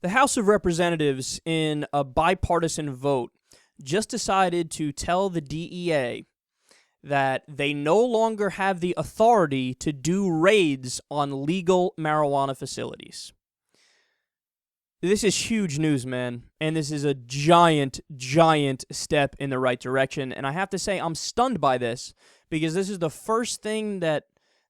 The House of Representatives, in a bipartisan vote, just decided to tell the DEA that they no longer have the authority to do raids on legal marijuana facilities. This is huge news, man, and this is a giant, giant step in the right direction. And I have to say, I'm stunned by this because this is the first thing that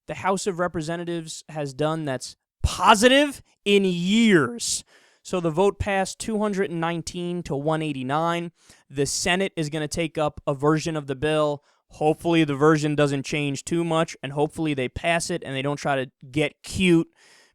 the House of Representatives has done that's positive in years. So the vote passed 219 to 189. The Senate is going to take up a version of the bill. Hopefully the version doesn't change too much, and hopefully they pass it and they don't try to get cute,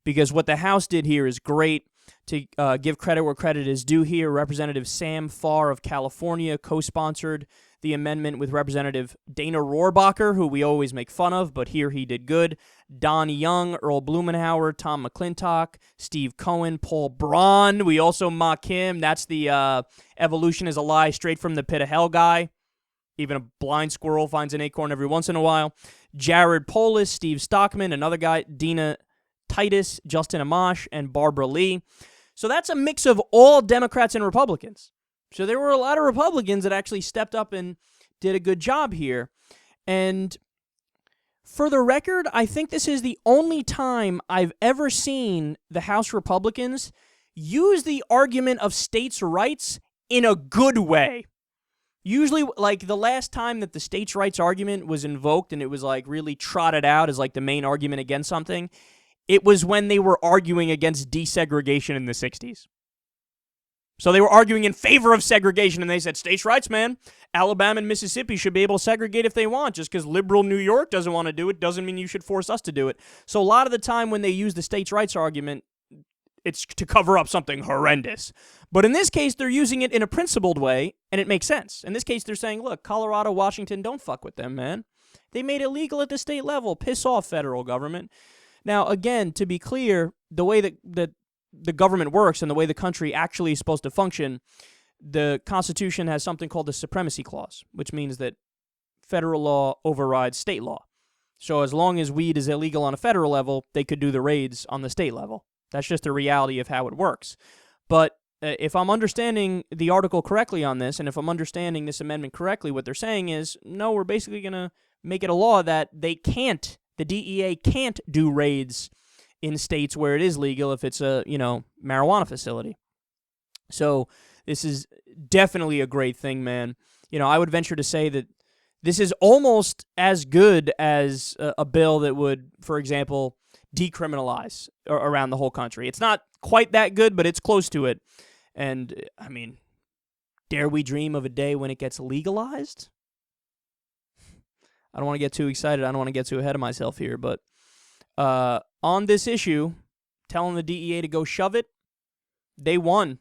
because what the House did here is great. To give credit where credit is due here, Representative Sam Farr of California co-sponsored the amendment with Representative Dana Rohrabacher, who we always make fun of, but here he did good. Don Young, Earl Blumenauer, Tom McClintock, Steve Cohen, Paul Braun. We also mock him. That's the evolution is a lie straight from the pit of hell guy. Even a blind squirrel finds an acorn every once in a while. Jared Polis, Steve Stockman, another guy, Dina Titus, Justin Amash, and Barbara Lee. So that's a mix of all Democrats and Republicans. So there were a lot of Republicans that actually stepped up and did a good job here. And for the record, I think this is the only time I've ever seen the House Republicans use the argument of states' rights in a good way. Usually, like, the last time that the states' rights argument was invoked and it was, like, really trotted out as, like, the main argument against something, it was when they were arguing against desegregation in the 60s. So they were arguing in favor of segregation, and they said, states' rights, man. Alabama and Mississippi should be able to segregate if they want. Just because liberal New York doesn't want to do it doesn't mean you should force us to do it. So a lot of the time when they use the states' rights argument, it's to cover up something horrendous. But in this case, they're using it in a principled way, and it makes sense. In this case, they're saying, look, Colorado, Washington, don't fuck with them, man. They made it legal at the state level. Piss off, federal government. Now, again, to be clear, the way that the government works and the way the country actually is supposed to function, the Constitution has something called the Supremacy Clause, which means that federal law overrides state law. So as long as weed is illegal on a federal level, they could do the raids on the state level. That's just the reality of how it works. But if I'm understanding the article correctly on this, and if I'm understanding this amendment correctly, what they're saying is, no, we're basically going to make it a law that the DEA can't do raids in states where it is legal if it's a, marijuana facility. So this is definitely a great thing, man. I would venture to say that this is almost as good as a bill that would, for example, decriminalize around the whole country. It's not quite that good, but it's close to it. And, I mean, dare we dream of a day when it gets legalized? I don't want to get too excited. I don't want to get too ahead of myself here, but on this issue, telling the DEA to go shove it, they won.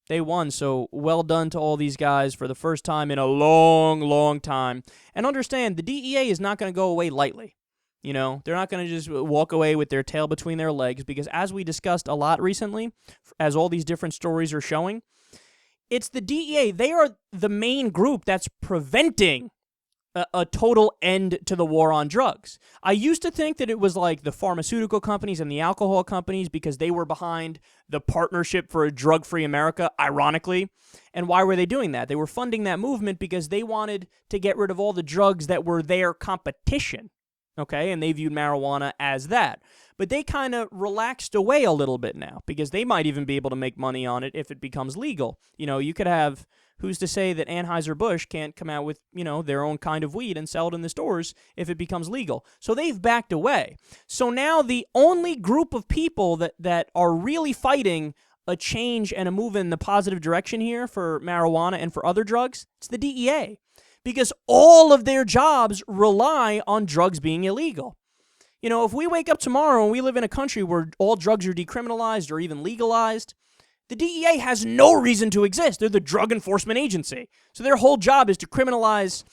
They won, so well done to all these guys for the first time in a long, long time. And understand, the DEA is not going to go away lightly. They're not going to just walk away with their tail between their legs, because as we discussed a lot recently, as all these different stories are showing, it's the DEA. They are the main group that's preventing a total end to the war on drugs. I used to think that it was like the pharmaceutical companies and the alcohol companies because they were behind the Partnership for a Drug-Free America, ironically. And why were they doing that? They were funding that movement because they wanted to get rid of all the drugs that were their competition, okay? And they viewed marijuana as that. But they kind of relaxed away a little bit now because they might even be able to make money on it if it becomes legal. You could have... Who's to say that Anheuser-Busch can't come out with, their own kind of weed and sell it in the stores if it becomes legal? So they've backed away. So now the only group of people that are really fighting a change and a move in the positive direction here for marijuana and for other drugs, it's the DEA. Because all of their jobs rely on drugs being illegal. If we wake up tomorrow and we live in a country where all drugs are decriminalized or even legalized, the DEA has no reason to exist. They're the drug enforcement agency. So their whole job is to criminalize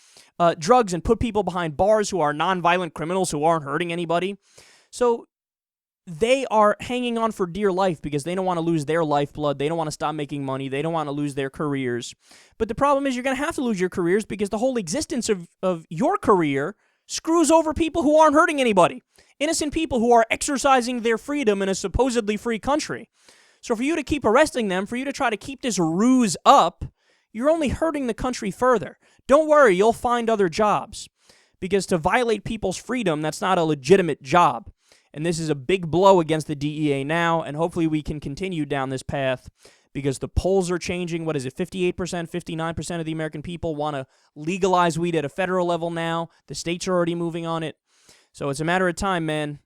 drugs and put people behind bars who are nonviolent criminals who aren't hurting anybody. So they are hanging on for dear life because they don't want to lose their lifeblood. They don't want to stop making money. They don't want to lose their careers. But the problem is you're going to have to lose your careers because the whole existence of your career screws over people who aren't hurting anybody. Innocent people who are exercising their freedom in a supposedly free country. So for you to keep arresting them, for you to try to keep this ruse up, you're only hurting the country further. Don't worry, you'll find other jobs. Because to violate people's freedom, that's not a legitimate job. And this is a big blow against the DEA now, and hopefully we can continue down this path because the polls are changing. What is it, 58%, 59% of the American people want to legalize weed at a federal level now. The states are already moving on it. So it's a matter of time, man.